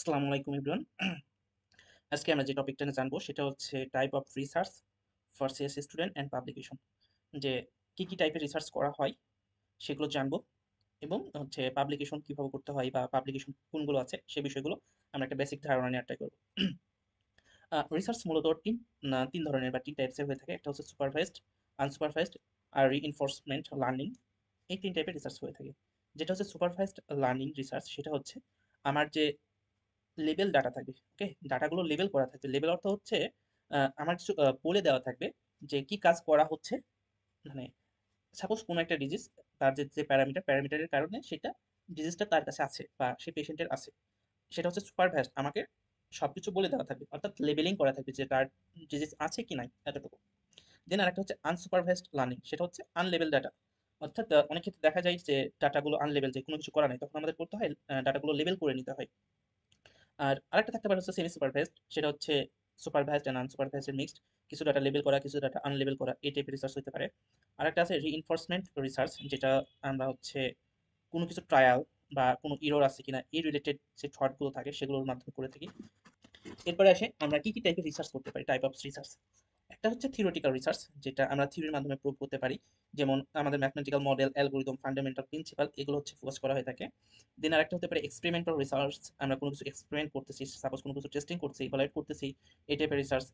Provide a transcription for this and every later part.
আসসালামু আলাইকুম এভরিওয়ান। আজকে আমরা যে টপিকটা নিয়ে জানবো সেটা হচ্ছে type of research for CSC student and publication. যে কি টাইপের রিসার্চ করা হয় সেগুলো জানবো, এবং হচ্ছে পাবলিকেশন কিভাবে করতে হয় বা পাবলিকেশন কোনগুলো আছে সে বিষয়গুলো আমরা একটা বেসিক ধারণা নেওয়ার ট্রাই করবো। রিসার্চ মূলত তিন ধরনের বা তিন টাইপসের হয়ে থাকে। একটা হচ্ছে সুপারভাইজড, আনসুপারভাইজড আর রিইনফোর্সমেন্ট লার্নিং। এই তিন টাইপের রিসার্চ হয়ে থাকে। যেটা হচ্ছে সুপারভাইজড লার্নিং রিসার্চ, সেটা হচ্ছে আমার যে লেবেল ডাটা থাকবে। ওকে, ডাটাগুলো লেবেল করা থাকবে। লেবেল অর্থ হচ্ছে আমার কিছু বলে দেওয়া থাকবে যে কি কাজ করা হচ্ছে। মানে সাপোজ কোনো একটা ডিজিজ, তার যে প্যারামিটারের কারণে সেটা ডিজিজটা তার কাছে আছে বা সেই পেশেন্টের আছে, সেটা হচ্ছে সুপারভাইজড। আমাকে সবকিছু বলে দেওয়া থাকবে, অর্থাৎ লেবেলিং করা থাকবে যে তার ডিজিজ আছে কি নাই এতটুকু। দেন আরেকটা হচ্ছে আনসুপারভাইজড লার্নিং, সেটা হচ্ছে আনলেবেল ডাটা। অর্থাৎ অনেক ক্ষেত্রে দেখা যায় যে ডাটাগুলো আনলেবেল, যে কোনো কিছু করা নাই, তখন আমাদের করতে হয় ডাটাগুলো লেবেল করে নিতে হয়। আর আরেকটা থাকতে পারে হচ্ছে সেমি সুপারভাইজড, সেটা হচ্ছে সুপারভাইজড এন্ড আনসুপারভাইজড মিক্সড। কিছু ডাটা লেবেল করা, কিছু ডাটা আনলেবেল করা, এই টাইপের রিসার্চ হতে পারে। আরেকটা আছে রিইনফোর্সমেন্ট রিসার্চ, যেটা আমরা হচ্ছে কোনো কিছু ট্রায়াল বা কোনো ইরর আছে কিনা এই রিলেটেড যে থটগুলো থাকে সেগুলোর মাধ্যমে করে থাকি। এরপরে আসে আমরা কি টাইপের রিসার্চ করতে পারি, টাইপ অফ রিসার্চ। একটা হচ্ছে থিওরিটিক্যাল রিসার্চ, যেটা আমরা থিওরির মাধ্যমে প্রুভ করতে পারি। যেমন আমাদের mathematical model, algorithm, fundamental principal, এগুলো হচ্ছে ফোকাস করা হয়ে থাকে। দেন আরেকটা হতে পারে এক্সপেরিমেন্টাল রিসার্চ, আমরা কোনো কিছু এক্সপেরিমেন্ট করতেছি, সাপোজ কোনো কিছু টেস্টিং করছি, ইভালুয়েট করতেছি, এই টাইপের রিসার্চ।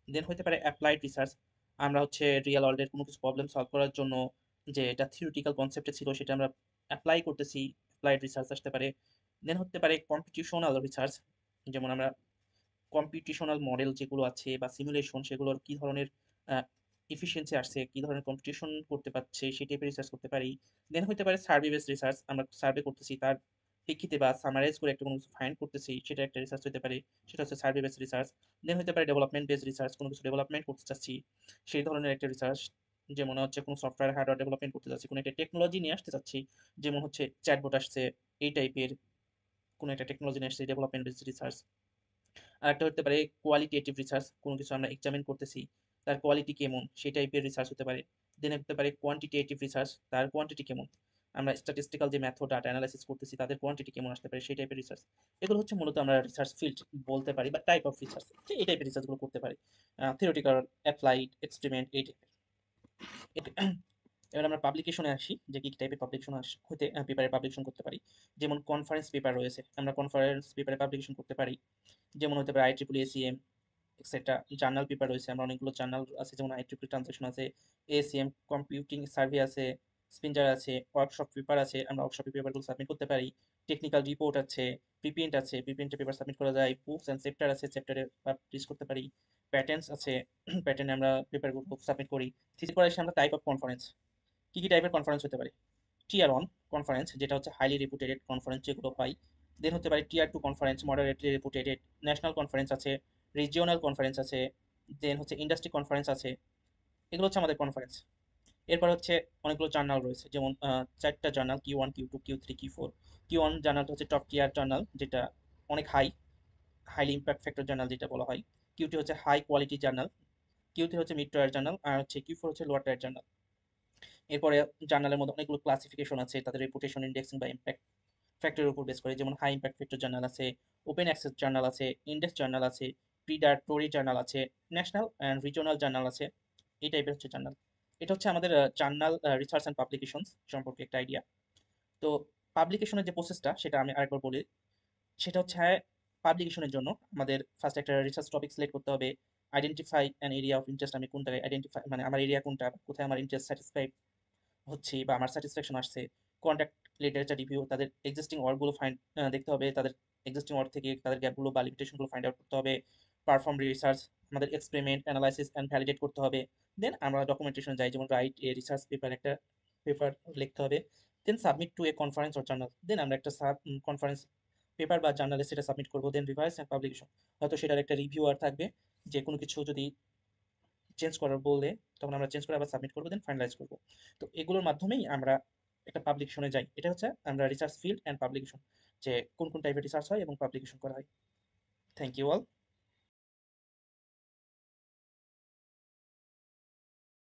দেন হতে পারে অ্যাপ্লাইড রিসার্চ, আমরা হচ্ছে রিয়েল ওয়ার্ল্ডের কোনো কিছু প্রবলেম সলভ করার জন্য যে এটা থিওরিটিক্যাল কনসেপ্টে ছিল সেটা আমরা অ্যাপ্লাই করতেছি, অ্যাপ্লাইড রিসার্চ আসতে পারে। দেন হতে পারে কম্পিটিশনাল রিসার্চ, যেমন আমরা কম্পিটিশনাল মডেল যেগুলো আছে বা সিমুলেশন, সেগুলোর কি ধরনের এফিসিয়েন্সি আসছে, কি ধরনের কম্পিটিশন করতে পারছে, সেই টাইপের রিসার্চ করতে পারি। দেন হতে পারে সার্ভে বেসড রিসার্চ, আমরা সার্ভে করতেছি, তার প্রেক্ষিতে বা সামারাইজ করে একটা কোনো কিছু ফাইন্ড করতেছি, সেটা একটা রিসার্চ হতে পারে, সেটা হচ্ছে সার্ভে বেসড রিসার্চ। দেন হতে পারে ডেভেলপমেন্ট বেসড রিসার্চ, কোনো কিছু ডেভেলপমেন্ট করতে চাচ্ছি সেই ধরনের একটা রিসার্চ। যেমন হচ্ছে কোনো সফটওয়্যার হার্ডওয়্যার ডেভেলপমেন্ট করতে চাচ্ছি, কোনো একটা টেকনোলজি নিয়ে আসতে চাচ্ছি, যেমন হচ্ছে চ্যাটবট আসছে, এই টাইপের কোনো একটা টেকনোলজি নিয়ে আসছে, ডেভেলপমেন্ট বেসড রিসার্চ। আরেকটা হতে পারে কোয়ালিটেটিভ রিসার্চ, কোনো কিছু আমরা এক্সামিন করতেছি, তার কোয়ালিটি কেমন সেই টাইপের রিসার্চ হতে পারে। দেন হতে পারে কোয়ান্টিটেটিভ রিসার্চ, তার কোয়ান্টিটি কেমন, আমরা স্ট্যাটিস্টিক্যাল যে মেথড ডাটা অ্যানালাইসিস করতেছি তাদের কোয়ান্টিটি কেমন আসতে পারে সেই টাইপের রিসার্চ। এগুলো হচ্ছে মূলত আমরা রিসার্চ ফিল্ড বলতে পারি বা টাইপ অফ রিসার্চ, এই টাইপের রিসার্চগুলো করতে পারি। থিওরিটিক্যাল, অ্যাপ্লাইড, এক্সপেরিমেন্ট, এই টাইপের। এবার আমরা পাবলিকেশনে আসি, যে কি টাইপের পাবলিকেশন হতে পেপারে পাবলিকেশন করতে পারি। যেমন কনফারেন্স পেপার রয়েছে, আমরা কনফারেন্স পেপারে পাবলিকেশন করতে পারি। যেমন হতে পারে আইট্রিপল এসিএম এক্সেট্রা। জার্নাল পেপার রয়েছে, আমরা অনেকগুলো জার্নাল আছে, যেমন আইট্রিপল ট্রানজাকশন আছে, এসিএম কম্পিউটিং সার্ভে আছে, স্পিনজার আছে, ওয়ার্কশপ পেপার আছে, আমরা ওয়ার্কশপ পেপারগুলো সাবমিট করতে পারি। টেকনিক্যাল রিপোর্ট আছে, প্রিপ্রিন্ট আছে, প্রিপ্রিন্টের পেপার সাবমিট করা যায়। বুকস অ্যান্ড চ্যাপ্টার আছে, চ্যাপ্টারে পাবলিশ করতে পারি। প্যাটার্নস আছে, প্যাটার্নে আমরা পেপারগুলো সাবমিট করি। থিসিস পরে এসে আমরা টাইপ অফ কনফারেন্স, কি টাইপের কনফারেন্স হতে পারে। টিয়ার ওয়ান কনফারেন্স, যেটা হচ্ছে হাইলি রেপুটেড কনফারেন্স যেগুলো পাই। দেন হতে পারে tier two conference, moderately reputed. National conference আছে, রিজিওনাল কনফারেন্স আছে, দেন হচ্ছে ইন্ডাস্ট্রি কনফারেন্স আছে। এগুলো হচ্ছে আমাদের কনফারেন্স। এরপর হচ্ছে অনেকগুলো জার্নাল রয়েছে, যেমন চারটা journal, Q1, Q2, Q3, Q4। Q1 জার্নালটা হচ্ছে টপ টিয়ার জার্নাল, যেটা অনেক হাইলি ইম্প্যাক্ট ফ্যাক্টর জার্নাল যেটা বলা হয়। Q2 হচ্ছে হাই কোয়ালিটি জার্নাল, Q3 হচ্ছে মিড টায়ার জার্নাল, আর হচ্ছে Q4 হচ্ছে লোয়ার টায়ার জার্নাল। এরপরে জার্নালের মধ্যে অনেকগুলো ক্লাসিফিকেশন আছে, তাদের রেপুটেশন ইন্ডেক্সিং বা ইম্প্যাক্ট ফ্যাক্টরের উপর বেস করে। যেমন হাই ইম্প্যাক্ট ফ্যাক্টর জার্নাল আছে, ওপেন অ্যাক্সেস জার্নাল আছে, ইন্ডেক্স জার্নাল আছে, প্রিডাটোরি জার্নাল আছে, ন্যাশনাল অ্যান্ড রিজিওনাল জার্নাল আছে, এই টাইপের হচ্ছে জার্নাল। এটা হচ্ছে আমাদের জার্নাল রিসার্চ অ্যান্ড পাবলিকেশনস সম্পর্কে একটা আইডিয়া। তো পাবলিকেশনের যে প্রসেসটা সেটা আমি আরেকবার বলি। সেটা হচ্ছে পাবলিকেশনের জন্য আমাদের ফার্স্ট একটা রিসার্চ টপিক সিলেক্ট করতে হবে। Identify an area of interest, আমি কোনটাকে আইডেন্টিফাই, মানে আমার এরিয়া কোনটা, কোথায় আমার ইন্টারেস্ট স্যাটিসফাই হচ্ছে বা আমার স্যাটিসফ্যাকশন আসছে। কন্ট্যাক্ট লিটারেচার রিভিউ, তাদের এক্সিস্টিং ওয়ার্কগুলো দেখতে হবে, তাদের এক্সিস্টিং ওয়ার্ক থেকে তাদের গ্যাপগুলো বা লিমিটেশনগুলো ফাইন্ড আউট করতে হবে। পারফর্ম রিসার্চ, আমাদের এক্সপেরিমেন্ট অ্যানালাইসিস অ্যান্ড ভ্যালিডেট করতে হবে। দেন আমরা ডকুমেন্টেশন যাই, যেমন রাইট এ রিসার্চ পেপার, একটা পেপার লিখতে হবে। Then submit to a conference or journal, then আমরা একটা কনফারেন্স পেপার বা জার্নালে সেটা সাবমিট করবো। দেন রিভাইস অ্যান্ড পাবলিকেশন, হয়তো সেটার একটা রিভিউয়ার থাকবে, যে কোনো কিছু যদি চেঞ্জ করার বললে তখন আমরা চেঞ্জ করে আবার সাবমিট করবো, দেন ফাইনালাইজ করবো। তো এগুলোর মাধ্যমেই আমরা একটা পাবলিকেশনে যাই। এটা হচ্ছে আমরা রিসার্চ ফিল্ড অ্যান্ড পাবলিকেশন, যে কোন টাইপের রিসার্চ হয় এবং পাবলিকেশন করা হয়। Thank you all.